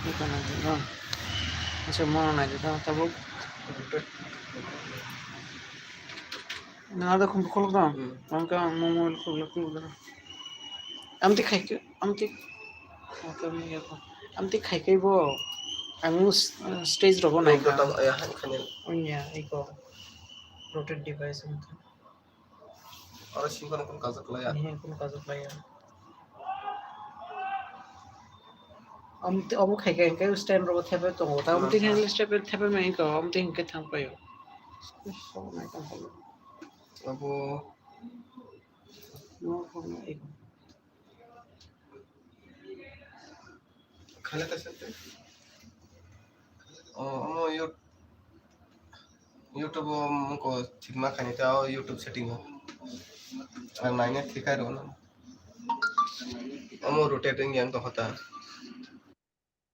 bukan aja dong semua aja dong tabuk nada kumpul dong mangka momol kumpul dong amti खाइकै bo ang stage robo na ka ya kanya onya iko rotate device mতো ara singkon kon kaজ klaya কোন কাজ Playa amti omo खाइकै के stand robo thebe to ta amti handle step thebe mai ko amti hinke thang payo so na ka holo abo no hono iko খালে তাসতে amo YouTube को ঠিকমা খানি তাও YouTube setting আর নাইনে ঠিক আর না amo rotating yang to hota